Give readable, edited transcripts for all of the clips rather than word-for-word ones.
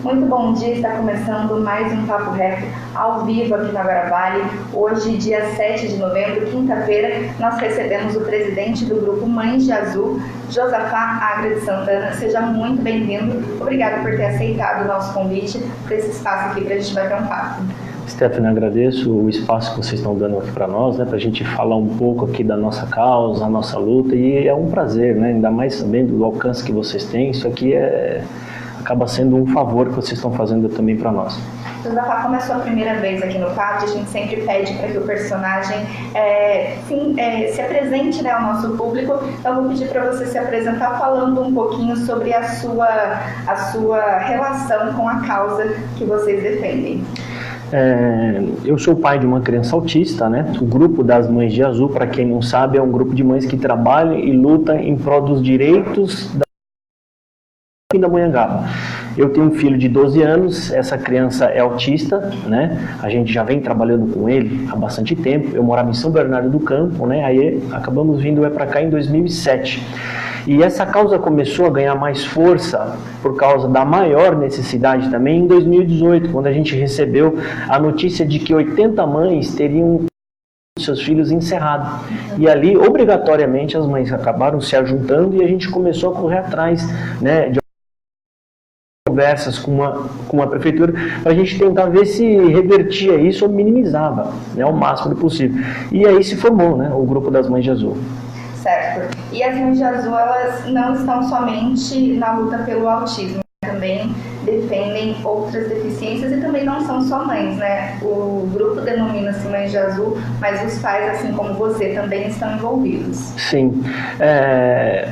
Muito bom dia, está começando mais um Papo Reto ao vivo aqui na Guaravale. Hoje, dia 7 de novembro, quinta-feira, nós recebemos o presidente do grupo Mães de Azul, Josafá Agra de Santana. Seja muito bem-vindo. Obrigada por ter aceitado o nosso convite para esse espaço aqui para a gente bater um papo. Stephanie, agradeço o espaço que vocês estão dando aqui para nós, para a gente falar um pouco aqui da nossa causa, a nossa luta, e é um prazer, ainda mais sabendo do alcance que vocês têm. Isso aqui acaba sendo um favor que vocês estão fazendo também para nós. Josafá, como é a sua primeira vez aqui no quadro, a gente sempre pede para que o personagem se apresente ao nosso público. Então, eu vou pedir para você se apresentar falando um pouquinho sobre a sua relação com a causa que vocês defendem. Eu sou pai de uma criança autista, O grupo das Mães de Azul, para quem não sabe, é um grupo de mães que trabalha e luta em prol dos direitos da Pindamonhangaba. Eu tenho um filho de 12 anos, essa criança é autista, A gente já vem trabalhando com ele há bastante tempo. Eu morava em São Bernardo do Campo, Aí acabamos vindo para cá em 2007. E essa causa começou a ganhar mais força por causa da maior necessidade também em 2018, quando a gente recebeu a notícia de que 80 mães teriam seus filhos encerrados. E ali, obrigatoriamente, as mães acabaram se ajuntando e a gente começou a correr atrás, de conversas com a prefeitura para a gente tentar ver se revertia isso ou minimizava, ao máximo possível. E aí se formou, o grupo das Mães de Azul. Certo. E as Mães de Azul, elas não estão somente na luta pelo autismo, também defendem outras deficiências e também não são só mães, O grupo denomina-se Mães de Azul, mas os pais, assim como você, também estão envolvidos. Sim.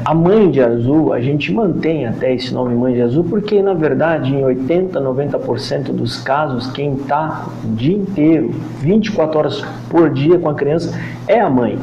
A Mãe de Azul, a gente mantém até esse nome Mãe de Azul, porque na verdade em 80%, 90% dos casos, quem está o dia inteiro, 24 horas por dia com a criança, é a mãe.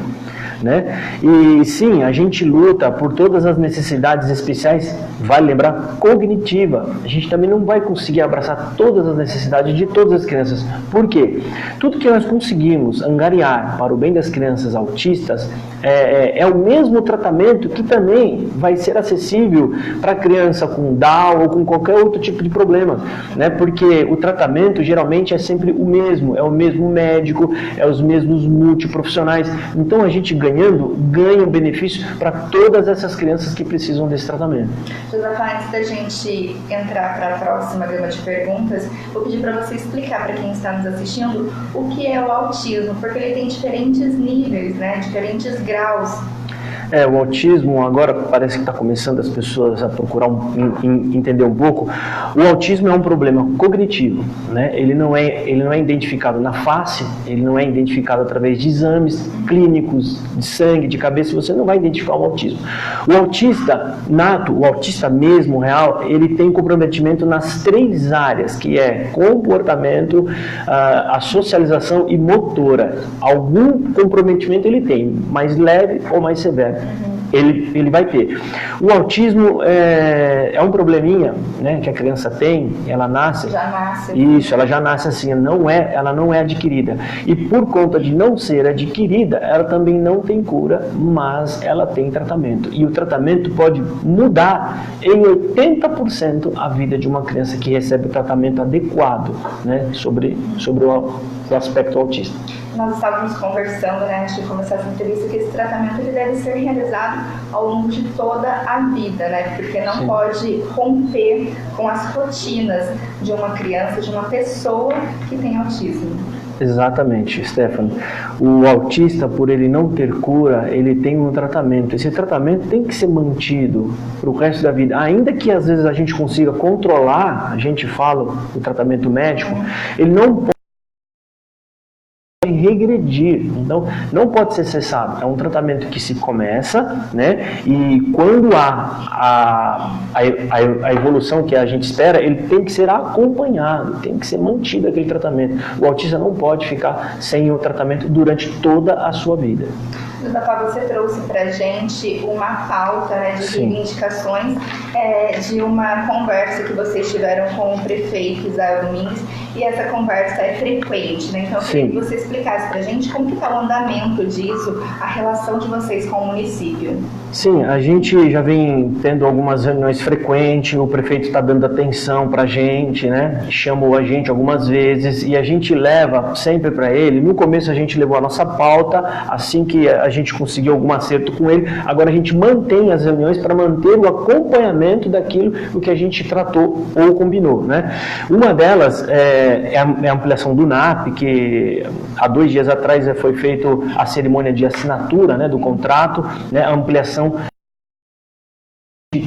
E sim, a gente luta por todas as necessidades especiais, vale lembrar, cognitiva. A gente também não vai conseguir abraçar todas as necessidades de todas as crianças. Por quê? Tudo que nós conseguimos angariar para o bem das crianças autistas é o mesmo tratamento que também vai ser acessível para criança com Down ou com qualquer outro tipo de problema, Porque o tratamento geralmente é sempre o mesmo, é o mesmo médico, é os mesmos multiprofissionais. Então a gente ganha um benefício para todas essas crianças que precisam desse tratamento. Josafá, antes da gente entrar para a próxima gama de perguntas, vou pedir para você explicar para quem está nos assistindo o que é o autismo, porque ele tem diferentes níveis, diferentes graus. O autismo, agora parece que está começando as pessoas a procurar entender um pouco. O autismo é um problema cognitivo, Ele não é identificado na face, ele não é identificado através de exames clínicos, de sangue, de cabeça, você não vai identificar o autismo. O autista nato, o autista mesmo, real, ele tem comprometimento nas 3 áreas, que é comportamento, a socialização e motora. Algum comprometimento ele tem, mais leve ou mais severo. Ele vai ter. O autismo é um probleminha, que a criança tem, ela nasce. Já nasce. Isso, ela já nasce assim, ela não é adquirida. E por conta de não ser adquirida, ela também não tem cura, mas ela tem tratamento. E o tratamento pode mudar em 80% a vida de uma criança que recebe o tratamento adequado, sobre o aspecto autista. Nós estávamos conversando, antes de começar essa entrevista, que esse tratamento ele deve ser realizado ao longo de toda a vida, Porque não Sim. pode romper com as rotinas de uma criança, de uma pessoa que tem autismo. Exatamente, Stephanie. O autista, por ele não ter cura, ele tem um tratamento. Esse tratamento tem que ser mantido para o resto da vida. Ainda que às vezes a gente consiga controlar, a gente fala do tratamento médico, ele não pode regredir, então não pode ser cessado. É um tratamento que se começa, e quando há a evolução que a gente espera, ele tem que ser acompanhado, tem que ser mantido aquele tratamento. O autista não pode ficar sem o tratamento durante toda a sua vida. Josafá, você trouxe para a gente uma pauta de Sim. reivindicações de uma conversa que vocês tiveram com o prefeito Israel Domingues, e essa conversa é frequente, Então eu queria que você explicasse para a gente como que está o andamento disso, a relação de vocês com o município. Sim, a gente já vem tendo algumas reuniões frequentes, o prefeito está dando atenção para a gente, né? Chamou a gente algumas vezes e a gente leva sempre para ele. No começo a gente levou a nossa pauta, assim que a gente conseguiu algum acerto com ele, agora a gente mantém as reuniões para manter o acompanhamento daquilo que a gente tratou ou combinou, né? Uma delas é a ampliação do NAP, que há 2 dias atrás foi feita a cerimônia de assinatura, né, do contrato, né, a ampliação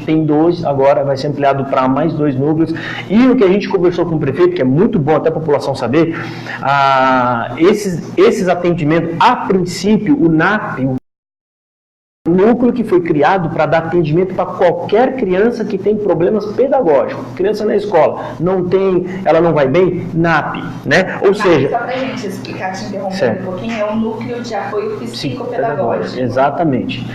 tem 2, agora vai ser ampliado para mais 2 núcleos. E o que a gente conversou com o prefeito, que é muito bom até a população saber, esses atendimentos, a princípio, o NAP, o núcleo que foi criado para dar atendimento para qualquer criança que tem problemas pedagógicos. Criança na escola, ela não vai bem, NAP, né? Ou seja... Só para a gente explicar, te interrompendo um pouquinho, é um núcleo de apoio psicopedagógico. Exatamente.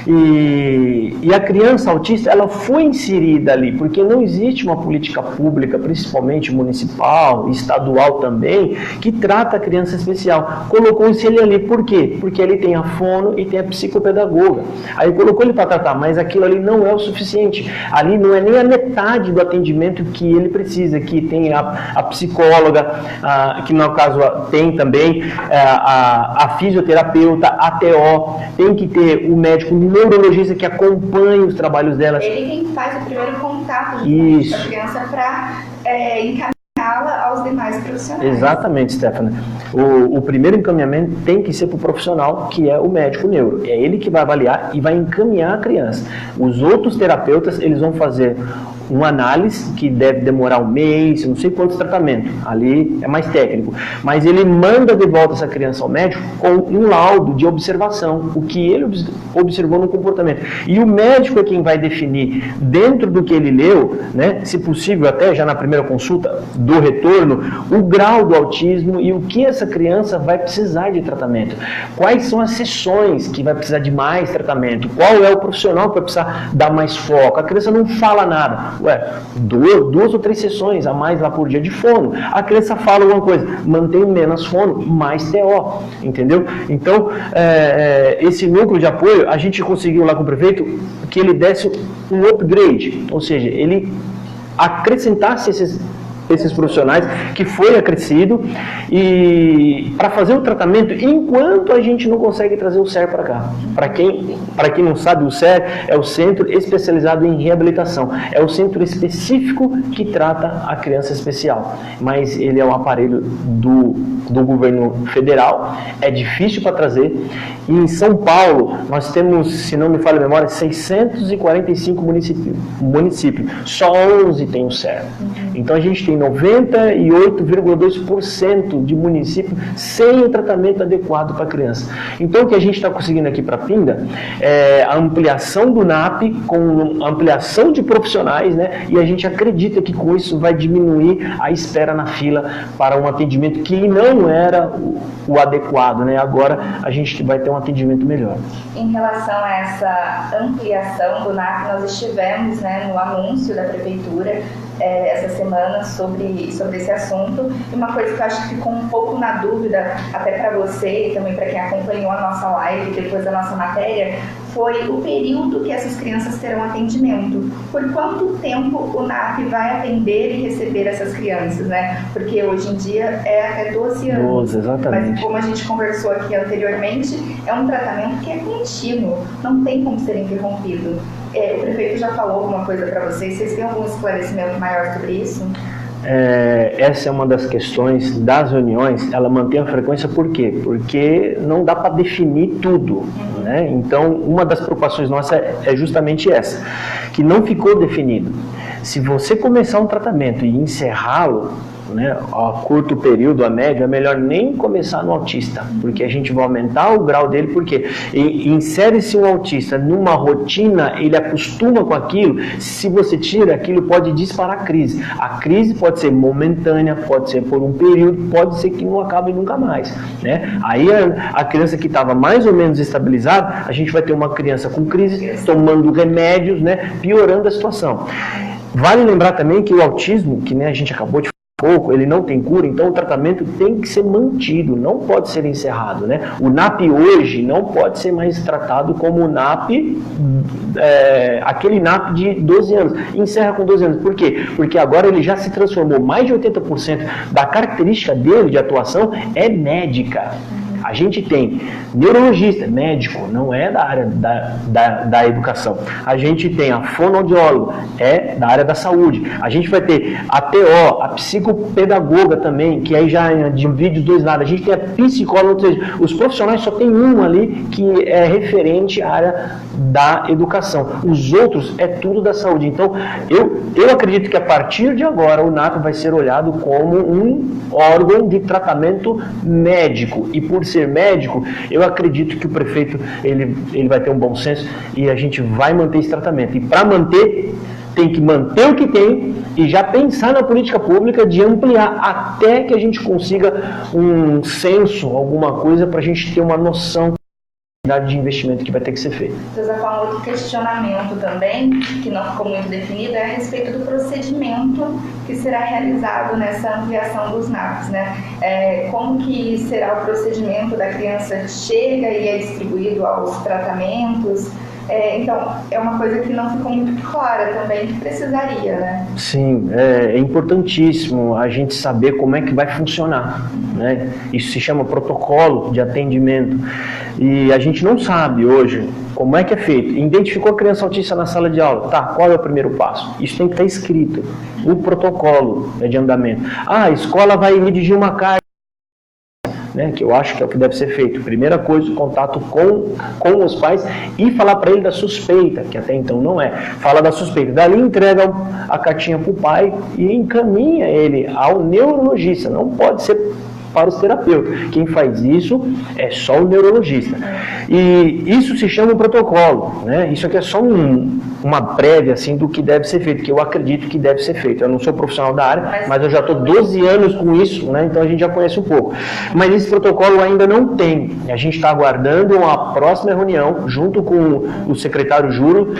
E a criança autista, ela foi inserida ali, porque não existe uma política pública, principalmente municipal, estadual também, que trata a criança especial. Colocou-se ele ali, por quê? Porque ele tem a fono e tem a psicopedagoga. Aí colocou ele para tratar, mas aquilo ali não é o suficiente. Ali não é nem a metade do atendimento que ele precisa, que tem a psicóloga, que no caso tem também a fisioterapeuta, a TO, tem que ter o médico neurologista que acompanha os trabalhos dela. Ele quem faz o primeiro contato com a criança para encaminhá-la aos demais profissionais. Exatamente, Stephanie. O primeiro encaminhamento tem que ser para o profissional, que é o médico neuro. É ele que vai avaliar e vai encaminhar a criança. Os outros terapeutas, eles vão fazer uma análise que deve demorar 1 mês, não sei quantos tratamentos, ali é mais técnico, mas ele manda de volta essa criança ao médico com um laudo de observação, o que ele observou no comportamento. E o médico é quem vai definir, dentro do que ele leu, né, se possível até já na primeira consulta do retorno, o grau do autismo e o que essa criança vai precisar de tratamento. Quais são as sessões que vai precisar de mais tratamento, qual é o profissional que vai precisar dar mais foco. A criança não fala nada. Duas ou 3 sessões a mais lá por dia de fono. A criança fala alguma coisa, mantém menos fono, mais TO, entendeu? Então, esse núcleo de apoio, a gente conseguiu lá com o prefeito que ele desse um upgrade, ou seja, ele acrescentasse esses profissionais, que foi acrescido, e para fazer o tratamento, enquanto a gente não consegue trazer o SER para cá. Para quem não sabe, o SER é o Centro Especializado em Reabilitação. É o centro específico que trata a criança especial. Mas ele é um aparelho do governo federal, é difícil para trazer. E em São Paulo, nós temos, se não me falha a memória, 645 municípios. Só 11 tem o SER. Então a gente tem 98,2% de municípios sem o tratamento adequado para a criança. Então o que a gente está conseguindo aqui para Pinda é a ampliação do NAP com ampliação de profissionais, né? E a gente acredita que com isso vai diminuir a espera na fila para um atendimento que não era o adequado, né? Agora a gente vai ter um atendimento melhor. Em relação a essa ampliação do NAP, nós estivemos, né, no anúncio da prefeitura essa semana sobre esse assunto. E uma coisa que eu acho que ficou um pouco na dúvida, até para você e também para quem acompanhou a nossa live depois da nossa matéria, foi o período que essas crianças terão atendimento. Por quanto tempo o NAP vai atender e receber essas crianças, né? Porque hoje em dia é até 12 anos. 12, exatamente. Mas como a gente conversou aqui anteriormente, é um tratamento que é contínuo, não tem como ser interrompido. O prefeito já falou alguma coisa para vocês? Vocês têm algum esclarecimento maior sobre isso? Essa é uma das questões das reuniões, ela mantém a frequência por quê? Porque não dá para definir tudo, né? Então, uma das preocupações nossas é justamente essa, que não ficou definido. Se você começar um tratamento e encerrá-lo, né, a curto período, a médio, é melhor nem começar no autista, porque a gente vai aumentar o grau dele, porque insere-se um autista numa rotina, ele acostuma com aquilo, se você tira, aquilo pode disparar a crise. A crise pode ser momentânea, pode ser por um período, pode ser que não acabe nunca mais, né? Aí a criança que estava mais ou menos estabilizada, a gente vai ter uma criança com crise, tomando remédios, né, piorando a situação. Vale lembrar também que o autismo, que, né, a gente acabou de pouco, ele não tem cura, então o tratamento tem que ser mantido, não pode ser encerrado, né? O NAP hoje não pode ser mais tratado como o NAP, aquele NAP de 12 anos, encerra com 12 anos. Por quê? Porque agora ele já se transformou, mais de 80% da característica dele de atuação é médica. A gente tem neurologista, médico, não é da área da educação. A gente tem a fonoaudióloga, é da área da saúde. A gente vai ter a TO, a psicopedagoga também, que aí já divide os dois lados. A gente tem a psicóloga, ou seja, os profissionais só tem um ali que é referente à área da educação. Os outros é tudo da saúde. Então, eu acredito que a partir de agora o NAP vai ser olhado como um órgão de tratamento médico. E por ser médico, eu acredito que o prefeito ele vai ter um bom senso e a gente vai manter esse tratamento. E para manter, tem que manter o que tem e já pensar na política pública de ampliar até que a gente consiga um censo, alguma coisa, para a gente ter uma noção de investimento que vai ter que ser feito. Josafá, um outro questionamento também, que não ficou muito definido, é a respeito do procedimento que será realizado nessa ampliação dos NAPs, né? Como que será o procedimento da criança chega e é distribuído aos tratamentos? Então, é uma coisa que não ficou muito clara também, que precisaria, né? Sim, é importantíssimo a gente saber como é que vai funcionar, né? Isso se chama protocolo de atendimento. E a gente não sabe hoje como é que é feito. Identificou a criança autista na sala de aula, tá, qual é o primeiro passo? Isso tem que estar escrito, o protocolo de andamento. A escola vai redigir uma carta, né, que eu acho que é o que deve ser feito. Primeira coisa, o contato com os pais e falar para ele da suspeita, que até então não é. Fala da suspeita. Dali entrega a cartinha para o pai e encaminha ele ao neurologista. Não pode ser para os terapeutas. Quem faz isso é só o neurologista. E isso se chama um protocolo, né? Isso aqui é só uma prévia assim, do que deve ser feito, que eu acredito que deve ser feito. Eu não sou profissional da área, mas eu já estou 12 anos com isso, né? Então a gente já conhece um pouco. Mas esse protocolo ainda não tem. A gente está aguardando uma próxima reunião, junto com o secretário Júlio,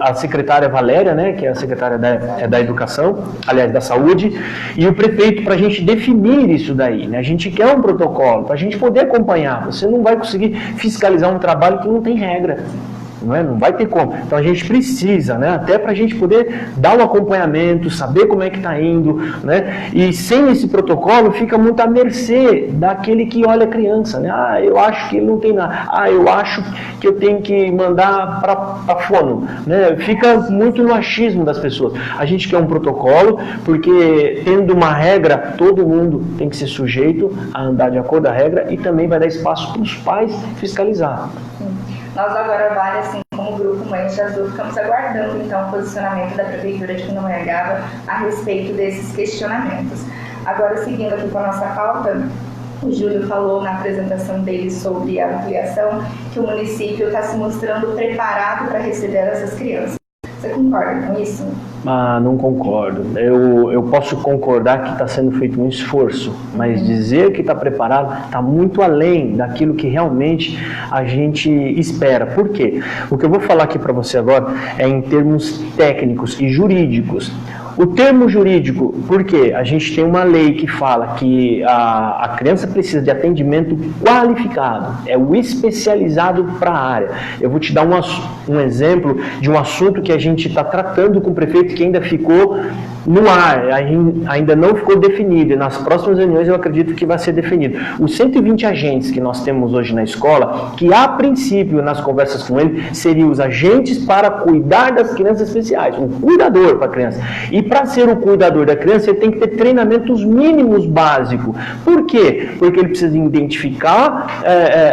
a secretária Valéria, né? Que é a secretária da Educação, aliás, da Saúde, e o prefeito, para a gente definir isso daí, né? A gente quer um protocolo para a gente poder acompanhar. Você não vai conseguir fiscalizar um trabalho que não tem regra. Não vai ter como. Então a gente precisa, né, até para a gente poder dar um acompanhamento, saber como é que está indo, né? E sem esse protocolo fica muito à mercê daquele que olha a criança, né? Ah, eu acho que ele não tem nada. Ah, eu acho que eu tenho que mandar para fono, né? Fica muito no achismo das pessoas. A gente quer um protocolo, porque tendo uma regra, todo mundo tem que ser sujeito a andar de acordo com a regra e também vai dar espaço para os pais fiscalizar. Nós agora, Vale, assim como o Grupo Mães de Azul, ficamos aguardando então o posicionamento da Prefeitura de Pindamonhangaba a respeito desses questionamentos. Agora, seguindo aqui com a nossa pauta, o Júlio falou na apresentação dele sobre a ampliação que o município está se mostrando preparado para receber essas crianças. Você concorda com isso? Ah, não concordo. Eu posso concordar que está sendo feito um esforço, mas dizer que está preparado está muito além daquilo que realmente a gente espera. Por quê? O que eu vou falar aqui para você agora é em termos técnicos e jurídicos. O termo jurídico, porque a gente tem uma lei que fala que a criança precisa de atendimento qualificado, é o especializado para a área. Eu vou te dar um exemplo de um assunto que a gente está tratando com o prefeito que ainda ficou no ar, ainda não ficou definido, e nas próximas reuniões eu acredito que vai ser definido. Os 120 agentes que nós temos hoje na escola, que a princípio, nas conversas com ele, seriam os agentes para cuidar das crianças especiais, um cuidador para a criança. E para ser o cuidador da criança, ele tem que ter treinamentos mínimos básicos. Por quê? Porque ele precisa identificar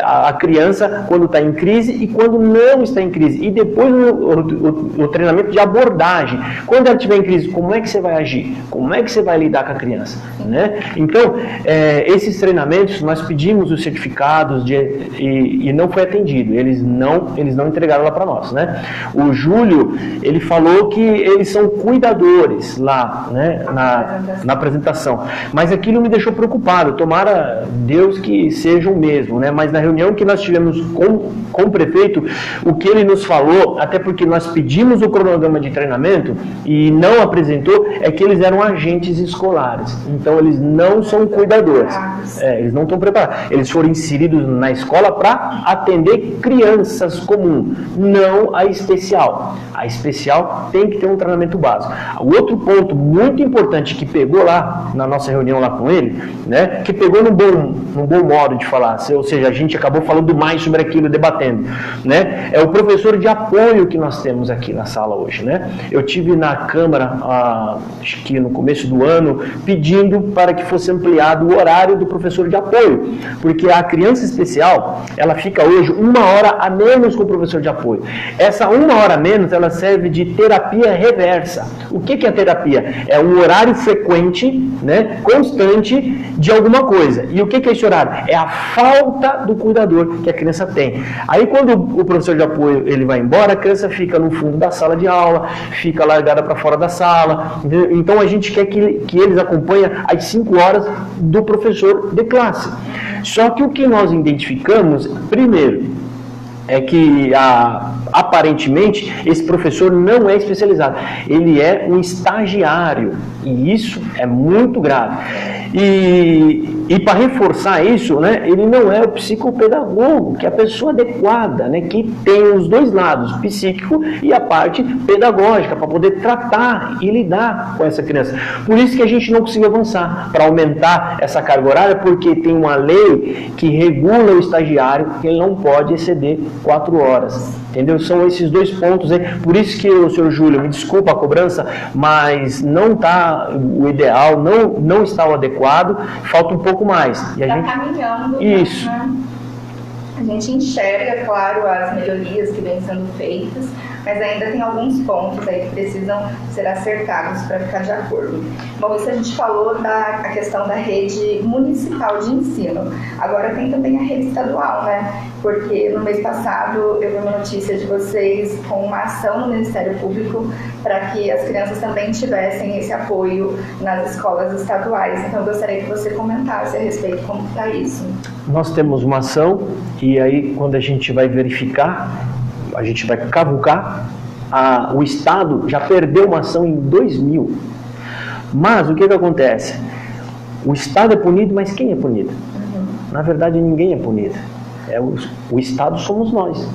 a criança quando está em crise e quando não está em crise. E depois o treinamento de abordagem. Quando ela estiver em crise, como é que você vai agir? Como é que você vai lidar com a criança? Né? Então, esses treinamentos, nós pedimos os certificados e não foi atendido. Eles não entregaram lá para nós. Né? O Júlio, ele falou que eles são cuidadores lá, né, na apresentação. Mas aquilo me deixou preocupado. Tomara Deus que seja o mesmo. Né? Mas na reunião que nós tivemos com o prefeito, o que ele nos falou, até porque nós pedimos o cronograma de treinamento e não apresentou, é que eles eram agentes escolares. Então eles não são cuidadores. Eles não estão preparados. Eles foram inseridos na escola para atender crianças comuns, não a especial. A especial tem que ter um treinamento básico. O outro ponto muito importante que pegou lá, na nossa reunião lá com ele, né, que pegou num bom modo de falar, ou seja, a gente acabou falando mais sobre aquilo, debatendo, né, é o professor de apoio que nós temos aqui na sala hoje, né. Eu tive na Câmara, acho que no começo do ano, pedindo para que fosse ampliado o horário do professor de apoio, porque a criança especial, ela fica hoje 1 hora a menos com o professor de apoio. Essa 1 hora a menos, ela serve de terapia reversa. O que é terapia? É um horário frequente, né, constante de alguma coisa. E o que é esse horário? É a falta do cuidador que a criança tem. Aí quando o professor de apoio ele vai embora, a criança fica no fundo da sala de aula, fica largada para fora da sala. Então a gente quer que eles acompanhem as 5 horas do professor de classe. Só que o que nós identificamos, primeiro, é que aparentemente esse professor não é especializado, ele é um estagiário, e isso é muito grave. E para reforçar isso, né, ele não é o psicopedagogo, que é a pessoa adequada, né, que tem os dois lados, o psíquico e a parte pedagógica, para poder tratar e lidar com essa criança. Por isso que a gente não conseguiu avançar para aumentar essa carga horária, porque tem uma lei que regula o estagiário, que ele não pode exceder 4 horas. Entendeu? São esses dois pontos aí. Por isso que o senhor Júlio, me desculpa a cobrança, mas não está o ideal, não está o adequado, falta um pouco mais. E está caminhando. Isso. Né? A gente enxerga, claro, as melhorias que vêm sendo feitas, mas ainda tem alguns pontos aí que precisam ser acertados para ficar de acordo. Bom, isso a gente falou da questão da rede municipal de ensino. Agora tem também a rede estadual, né? Porque no mês passado eu vi uma notícia de vocês com uma ação no Ministério Público para que as crianças também tivessem esse apoio nas escolas estaduais. Então eu gostaria que você comentasse a respeito de como está isso. Nós temos uma ação e aí quando a gente vai verificar, a gente vai cavucar, o Estado já perdeu uma ação em 2000. Mas o que acontece? O Estado é punido, mas quem é punido? Na verdade, ninguém é punido. O Estado somos nós.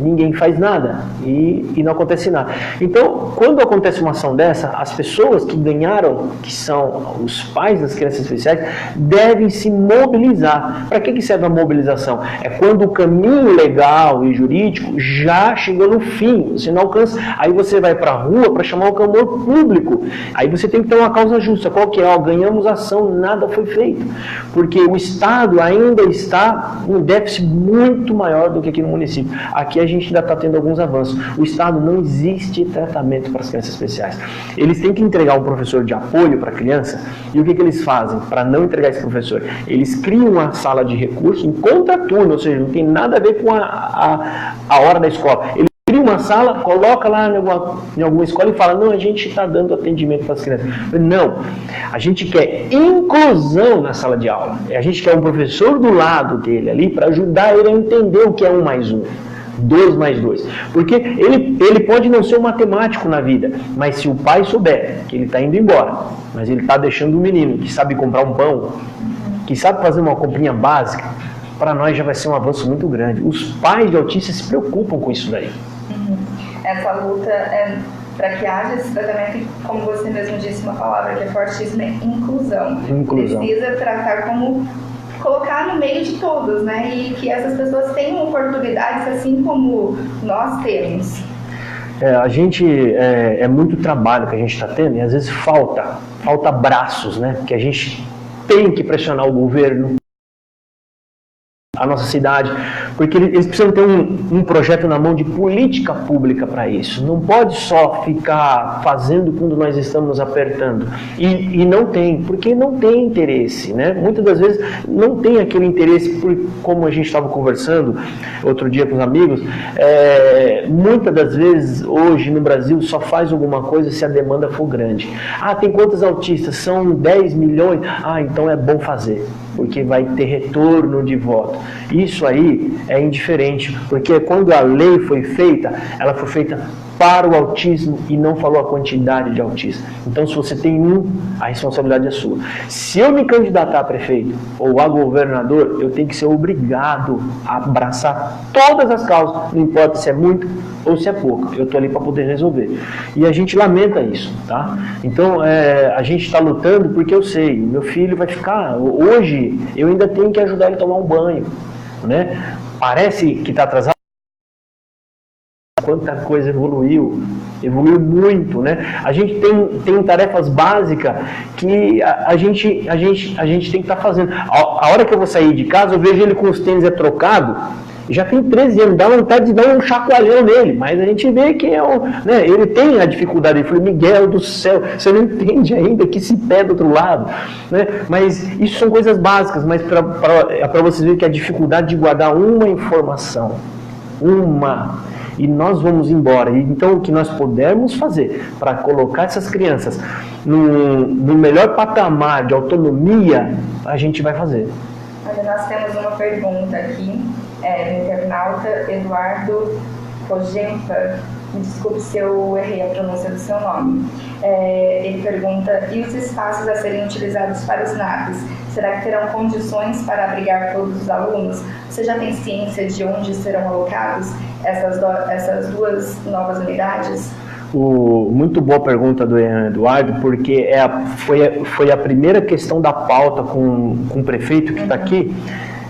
Ninguém faz nada e não acontece nada. Então, quando acontece uma ação dessa, as pessoas que ganharam, que são os pais das crianças especiais, devem se mobilizar. Para que serve a mobilização? É quando o caminho legal e jurídico já chegou no fim, você não alcança. Aí você vai para a rua para chamar o clamor público. Aí você tem que ter uma causa justa. Qual que é? Ganhamos ação, nada foi feito. Porque o Estado ainda está em um déficit muito maior do que aqui no município. Aqui a gente ainda está tendo alguns avanços. O Estado não existe tratamento para as crianças especiais. Eles têm que entregar um professor de apoio para a criança, e o que eles fazem para não entregar esse professor? Eles criam uma sala de recurso em contraturno, ou seja, não tem nada a ver com a hora da escola. Eles criam uma sala, coloca lá em alguma escola e fala, não, a gente está dando atendimento para as crianças. Não, a gente quer inclusão na sala de aula. A gente quer um professor do lado dele ali para ajudar ele a entender o que é 1 mais 1. 2 mais 2. Porque ele pode não ser um matemático na vida, mas se o pai souber que ele está indo embora, mas ele está deixando um menino que sabe comprar um pão, que sabe fazer uma comprinha básica, para nós já vai ser um avanço muito grande. Os pais de autistas se preocupam com isso daí. Essa luta é para que haja esse tratamento, como você mesmo disse, uma palavra que é fortíssima, é inclusão. Precisa tratar como colocar no meio de todos, né? E que essas pessoas tenham oportunidades assim como nós temos. A gente, é muito trabalho que a gente está tendo e às vezes falta braços, né? Que a gente tem que pressionar o governo, a nossa cidade, porque eles precisam ter um projeto na mão de política pública para isso. Não pode só ficar fazendo quando nós estamos apertando. E não tem, porque não tem interesse, né? Muitas das vezes não tem aquele interesse, como a gente estava conversando outro dia com os amigos, muitas das vezes hoje no Brasil só faz alguma coisa se a demanda for grande. Tem quantos autistas? São 10 milhões? Então é bom fazer, porque vai ter retorno de voto. Isso aí é indiferente, porque quando a lei foi feita, ela foi feita para o autismo e não falou a quantidade de autistas. Então, se você tem um, a responsabilidade é sua. Se eu me candidatar a prefeito ou a governador, eu tenho que ser obrigado a abraçar todas as causas, não importa se é muito ou se é pouco. Eu estou ali para poder resolver. E a gente lamenta isso, tá? Então, a gente está lutando porque eu sei, meu filho vai ficar... Hoje, eu ainda tenho que ajudar ele a tomar um banho, né? Parece que está atrasado. Quanta coisa evoluiu muito, né? A gente tem tarefas básicas que a gente tem que estar fazendo. A hora que eu vou sair de casa, eu vejo ele com os tênis trocados, já tem 13 anos, dá vontade de dar um chacoalhão nele, mas a gente vê que né, ele tem a dificuldade. Eu falei, Miguel do céu, você não entende ainda que esse pé do outro lado, né? Mas isso são coisas básicas, mas para vocês verem que a dificuldade de guardar uma informação, e nós vamos embora. Então, o que nós pudermos fazer para colocar essas crianças no melhor patamar de autonomia, a gente vai fazer. Olha, nós temos uma pergunta aqui do internauta Eduardo Cogempa. Me desculpe se eu errei a pronúncia do seu nome. Ele pergunta, e os espaços a serem utilizados para os NAPs? Será que terão condições para abrigar todos os alunos? Você já tem ciência de onde serão alocados essas duas novas unidades? Muito boa pergunta do Eduardo, porque foi a primeira questão da pauta com o prefeito que está aqui,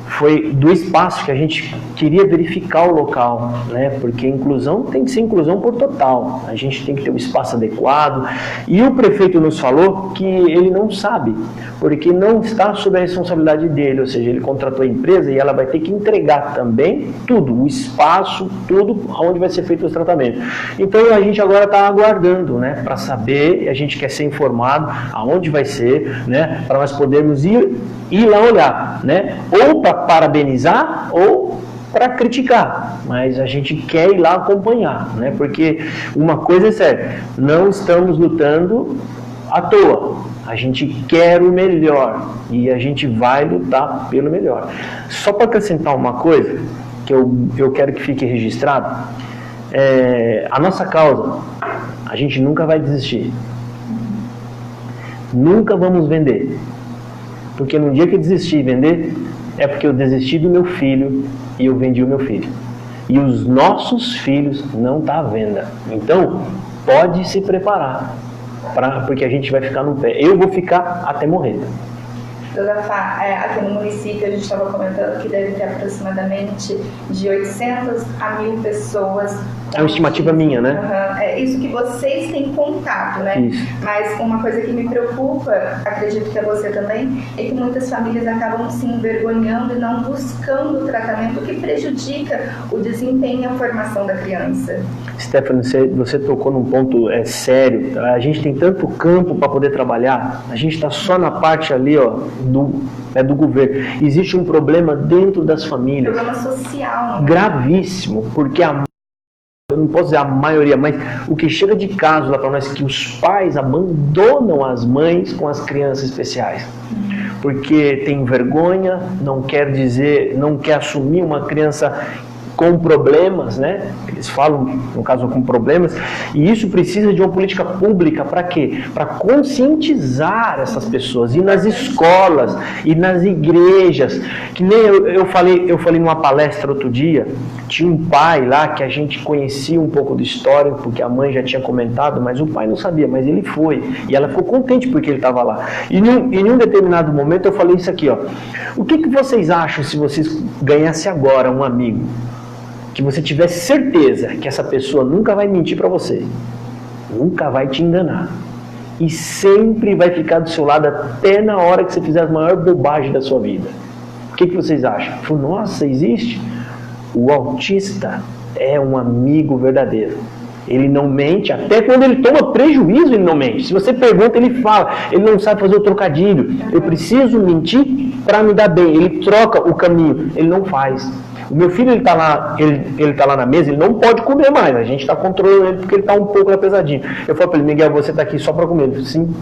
foi do espaço que a gente queria verificar o local, né? Porque inclusão tem que ser inclusão por total, a gente tem que ter um espaço adequado, e o prefeito nos falou que ele não sabe, porque não está sob a responsabilidade dele, ou seja, ele contratou a empresa e ela vai ter que entregar também tudo, o espaço, tudo onde vai ser feito os tratamentos. Então a gente agora está aguardando, né, para saber, a gente quer ser informado aonde vai ser, né, para nós podermos ir lá olhar, né, ou para parabenizar ou para criticar, mas a gente quer ir lá acompanhar, né, porque uma coisa é certa, não estamos lutando à toa, a gente quer o melhor e a gente vai lutar pelo melhor. Só para acrescentar uma coisa que eu quero que fique registrado, a nossa causa, a gente nunca vai desistir, nunca vamos vender, porque no dia que eu desistir de vender, é porque eu desisti do meu filho e eu vendi o meu filho. E os nossos filhos não estão à venda. Então, pode se preparar, porque a gente vai ficar no pé. Eu vou ficar até morrer. Dona Fá, aqui no município a gente estava comentando que deve ter aproximadamente de 800 a 1.000 pessoas. É uma estimativa minha, né? É isso que vocês têm contato, né? Isso. Mas uma coisa que me preocupa, acredito que é você também, é que muitas famílias acabam se envergonhando e não buscando o tratamento, que prejudica o desempenho e a formação da criança. Stephanie, você tocou num ponto sério. A gente tem tanto campo para poder trabalhar, a gente está só na parte ali, ó, do governo. Existe um problema dentro das famílias. Problema social, né? Gravíssimo, porque eu não posso dizer a maioria, mas o que chega de caso lá para nós é que os pais abandonam as mães com as crianças especiais. Porque tem vergonha, não quer assumir uma criança com problemas, né? Eles falam, no caso, com problemas, e isso precisa de uma política pública para quê? Para conscientizar essas pessoas, e nas escolas, e nas igrejas, que nem eu falei numa palestra outro dia, tinha um pai lá que a gente conhecia um pouco da história, porque a mãe já tinha comentado, mas o pai não sabia, mas ele foi, e ela ficou contente porque ele estava lá. E em um determinado momento eu falei isso aqui, ó, o que vocês acham se vocês ganhassem agora um amigo? Que você tivesse certeza que essa pessoa nunca vai mentir para você, nunca vai te enganar, e sempre vai ficar do seu lado até na hora que você fizer as maiores bobagens da sua vida. O que vocês acham? Eu falei, nossa, existe? O autista é um amigo verdadeiro. Ele não mente, até quando ele toma prejuízo ele não mente. Se você pergunta, ele fala, ele não sabe fazer o trocadilho. Eu preciso mentir para me dar bem. Ele troca o caminho, ele não faz. O meu filho, ele tá lá na mesa, ele não pode comer mais, a gente está controlando ele porque ele está um pouco pesadinho. Eu falo para ele, Miguel, você está aqui só para comer. Sim.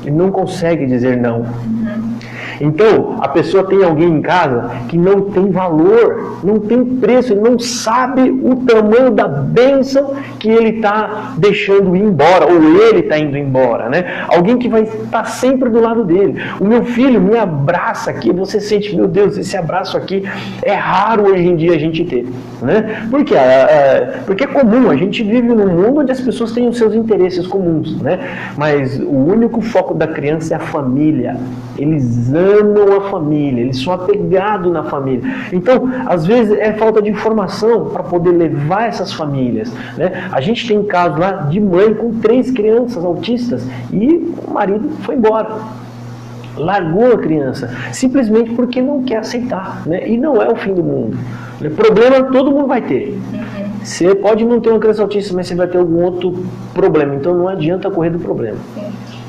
Ele não consegue dizer não. Então, a pessoa tem alguém em casa que não tem valor, não tem preço, ele não sabe o tamanho da bênção que ele está deixando ir embora, ou ele está indo embora, né? Alguém que vai estar sempre do lado dele. O meu filho me abraça aqui, você sente, meu Deus, esse abraço aqui é raro hoje em dia a gente ter, né? Por quê? Porque é comum, a gente vive num mundo onde as pessoas têm os seus interesses comuns, né? Mas o único foco da criança é a família. Eles amam a família, eles são apegados na família. Então, às vezes é falta de informação para poder levar essas famílias, né? A gente tem casos lá de mãe com 3 crianças autistas e o marido foi embora. Largou a criança, simplesmente porque não quer aceitar, né? E não é o fim do mundo. Problema todo mundo vai ter. Você pode não ter uma criança autista, mas você vai ter algum outro problema. Então não adianta correr do problema.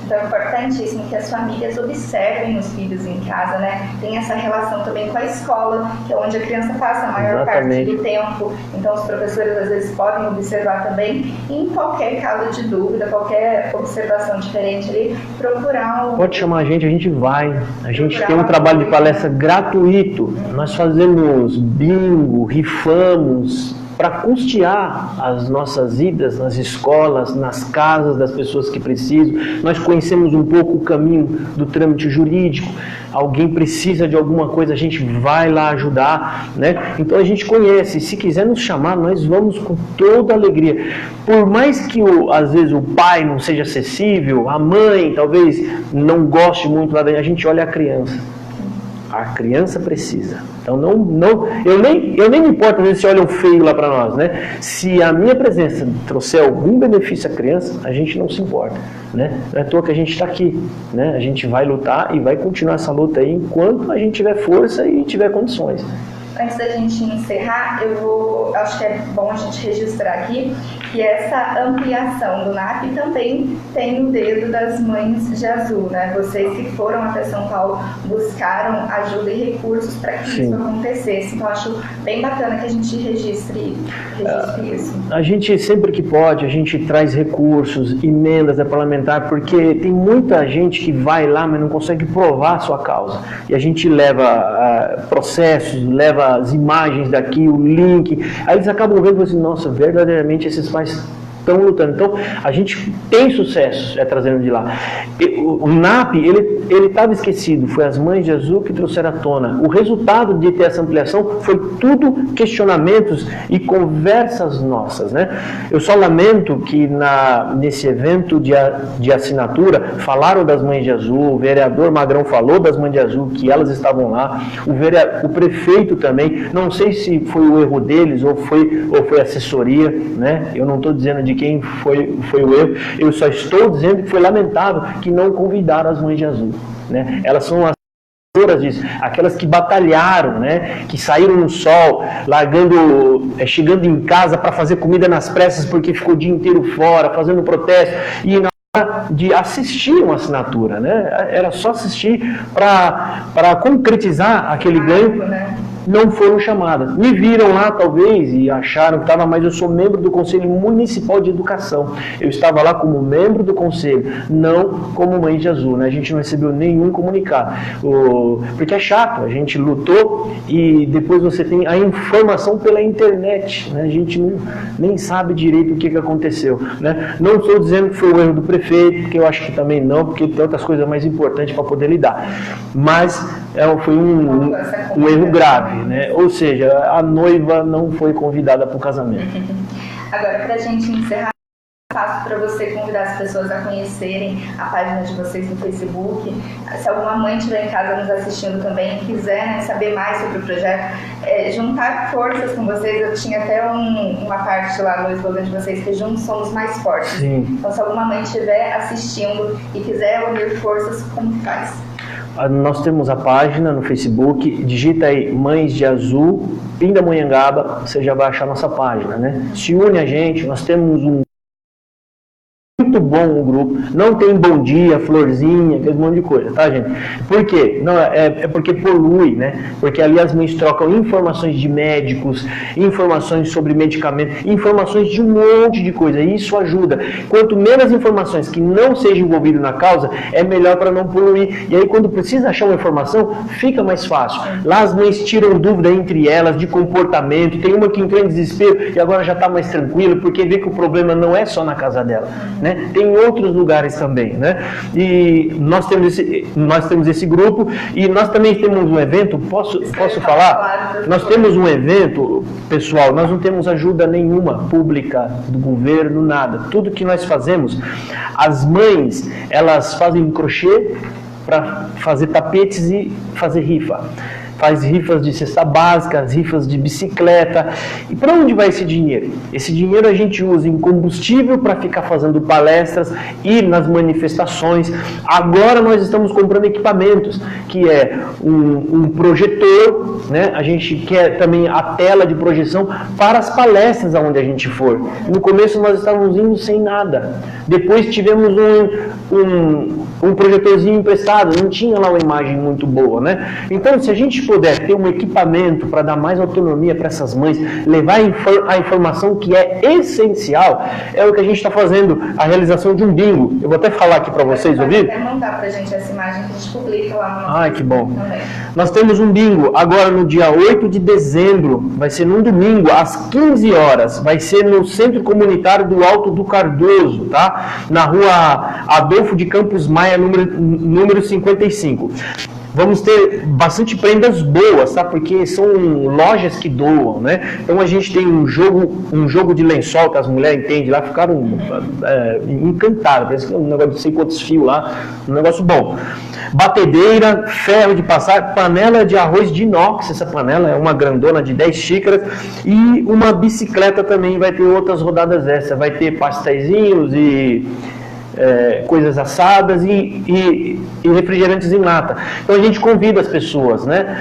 Então é importantíssimo que as famílias observem os filhos em casa, né? Tem essa relação também com a escola, que é onde a criança passa a maior parte do tempo. Então os professores às vezes podem observar também. E em qualquer caso de dúvida, qualquer observação diferente ali, procurar um... Pode chamar a gente vai. A gente tem um trabalho de palestra gratuito. Nós fazemos bingo, rifamos, para custear as nossas idas nas escolas, nas casas das pessoas que precisam. Nós conhecemos um pouco o caminho do trâmite jurídico. Alguém precisa de alguma coisa, a gente vai lá ajudar, né? Então a gente conhece. Se quiser nos chamar, nós vamos com toda alegria. Por mais que às vezes o pai não seja acessível, a mãe talvez não goste muito lá dentro, a gente olha a criança. A criança precisa. Então eu nem me importo às vezes se olham feio lá para nós, né? Se a minha presença trouxer algum benefício à criança, a gente não se importa, né? Não é à toa que a gente está aqui, né? A gente vai lutar e vai continuar essa luta aí enquanto a gente tiver força e tiver condições. Antes da gente encerrar, acho que é bom a gente registrar aqui que essa ampliação do NAP também tem o dedo das Mães de Azul, né? Vocês que foram até São Paulo buscaram ajuda e recursos para que isso acontecesse. Então, acho bem bacana que a gente registre isso. A gente, sempre que pode, a gente traz recursos, emendas parlamentar, porque tem muita gente que vai lá, mas não consegue provar a sua causa. E a gente leva processos, leva as imagens daqui, o link, aí eles acabam vendo assim, nossa, verdadeiramente esses pais estão lutando. Então, a gente tem sucesso trazendo de lá. O NAP, ele estava esquecido, foi as Mães de Azul que trouxeram à tona. O resultado de ter essa ampliação foi tudo questionamentos e conversas nossas, né? Eu só lamento que nesse evento de assinatura, falaram das Mães de Azul, o vereador Magrão falou das Mães de Azul, que elas estavam lá, o prefeito também, não sei se foi o erro deles ou foi assessoria, né? Eu não estou dizendo de quem foi o erro, eu só estou dizendo que foi lamentável que não convidaram as Mães de Azul, né? Elas são as disso, aquelas que batalharam, né? Que saíram no sol, chegando em casa para fazer comida nas pressas porque ficou o dia inteiro fora, fazendo protesto, e na hora de assistir uma assinatura, né? Era só assistir para concretizar aquele ganho. Não foram chamadas. Me viram lá, talvez, e acharam que estava, mas eu sou membro do Conselho Municipal de Educação. Eu estava lá como membro do Conselho, não como Mãe de Azul, né? A gente não recebeu nenhum comunicado. Porque é chato, a gente lutou e depois você tem a informação pela internet, né? A gente nem sabe direito o que aconteceu, né? Não estou dizendo que foi o erro do prefeito, porque eu acho que também não, porque tem outras coisas mais importantes para poder lidar. Mas foi um erro grave. Né? Ou seja, a noiva não foi convidada para o casamento. Agora, para a gente encerrar, passo para você convidar as pessoas a conhecerem a página de vocês no Facebook. Se alguma mãe estiver em casa nos assistindo também e quiser, né, saber mais sobre o projeto, juntar forças com vocês. Eu tinha até uma parte lá no slogan de vocês, que juntos somos mais fortes. Sim. Então, se alguma mãe estiver assistindo e quiser unir forças, como que faz? Nós temos a página no Facebook, digita aí Mães de Azul, Pindamonhangaba, você já vai achar a nossa página, né? Se une a gente, nós temos muito muito bom o grupo, não tem bom dia, florzinha, aquele monte de coisa, tá, gente? Por quê? Não, é porque polui, né? Porque ali as mães trocam informações de médicos, informações sobre medicamentos, informações de um monte de coisa, e isso ajuda. Quanto menos informações que não sejam envolvidas na causa, é melhor para não poluir. E aí quando precisa achar uma informação, fica mais fácil. Lá as mães tiram dúvida entre elas de comportamento, tem uma que entrou em desespero e agora já está mais tranquila, porque vê que o problema não é só na casa dela, né? Tem em outros lugares também, né? E nós temos esse grupo, e nós também temos um evento, posso falar? Nós temos um evento, pessoal, nós não temos ajuda nenhuma pública do governo, nada. Tudo que nós fazemos, as mães, elas fazem crochê para fazer tapetes e fazer rifa. Faz rifas de cesta básica, rifas de bicicleta. E para onde vai esse dinheiro? Esse dinheiro a gente usa em combustível para ficar fazendo palestras e nas manifestações. Agora nós estamos comprando equipamentos, que é um projetor, né? A gente quer também a tela de projeção para as palestras aonde a gente for. No começo nós estávamos indo sem nada. Depois tivemos um projetorzinho emprestado, não tinha lá uma imagem muito boa, né? Então, se a gente puder ter um equipamento para dar mais autonomia para essas mães, levar a informação que é essencial, é o que a gente está fazendo, a realização de um bingo. Eu vou até falar aqui para vocês ouvir. Vai mandar para a gente essa imagem que a gente publica lá no nosso. Ai, que bom. Também. Nós temos um bingo agora no dia 8 de dezembro, vai ser num domingo, às 15 horas, vai ser no Centro Comunitário do Alto do Cardoso, tá? Na rua Adolfo de Campos Maia, número 55. Vamos ter bastante prendas boas, tá? Porque são lojas que doam, né? Então a gente tem um jogo de lençol que as mulheres entendem lá, ficaram encantadas. Parece que é um negócio de não sei quantos fios lá, um negócio bom. Batedeira, ferro de passar, panela de arroz de inox, essa panela é uma grandona de 10 xícaras, e uma bicicleta também, vai ter outras rodadas dessa, vai ter pastéisinhos e coisas assadas e refrigerantes em lata. Então a gente convida as pessoas, né?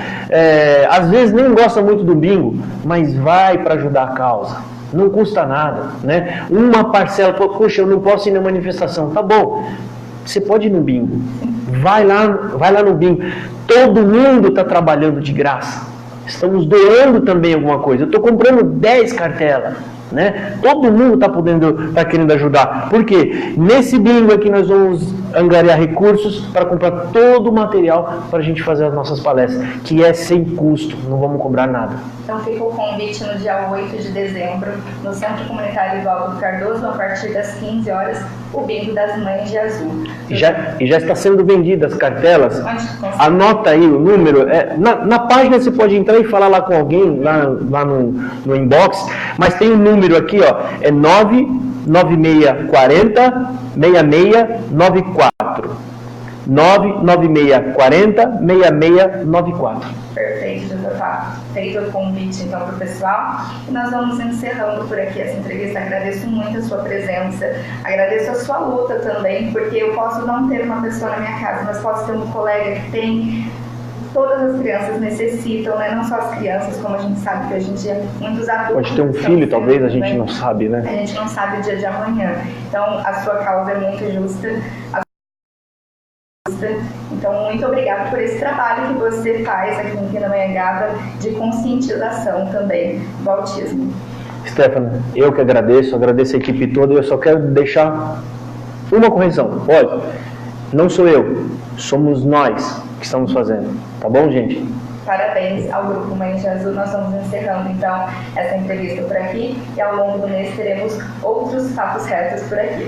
Às vezes nem gosta muito do bingo, mas vai para ajudar a causa. Não custa nada, né? Uma parcela, poxa, eu não posso ir na manifestação. Tá bom, você pode ir no bingo. Vai lá no bingo. Todo mundo está trabalhando de graça. Estamos doando também alguma coisa. Eu estou comprando 10 cartelas. Né? Todo mundo está querendo ajudar. Por quê? Nesse bingo aqui nós vamos angariar recursos para comprar todo o material para a gente fazer as nossas palestras, que é sem custo, não vamos cobrar nada. Então fica o convite no dia 8 de dezembro, no Centro Comunitário do Alto do Cardoso, a partir das 15 horas, o bingo das Mães de Azul. E já está sendo vendidas as cartelas. Anota aí o número. Na página você pode entrar e falar lá com alguém, lá no inbox, mas tem um número aqui, ó, é 99640 6694. 99640 6694. Perfeito, doutor Fábio. Feito o convite então para o pessoal, e nós vamos encerrando por aqui essa entrevista. Agradeço muito a sua presença, agradeço a sua luta também, porque eu posso não ter uma pessoa na minha casa, mas posso ter um colega que tem. Todas as crianças necessitam, né? Não só as crianças, como a gente sabe que hoje em dia muitos adultos... Pode ter um filho, talvez, a gente não sabe, né? A gente não sabe o dia de amanhã. Então, a sua causa é muito justa. Então, muito obrigada por esse trabalho que você faz aqui em Pindamonhangaba de conscientização também do autismo. Stephanie, eu que agradeço a equipe toda, eu só quero deixar uma correção. Pode? Não sou eu, somos nós que estamos fazendo. Tá bom, gente? Parabéns ao Grupo Mães de Azul. Nós estamos encerrando, então, essa entrevista por aqui. E ao longo do mês teremos outros papos retos por aqui.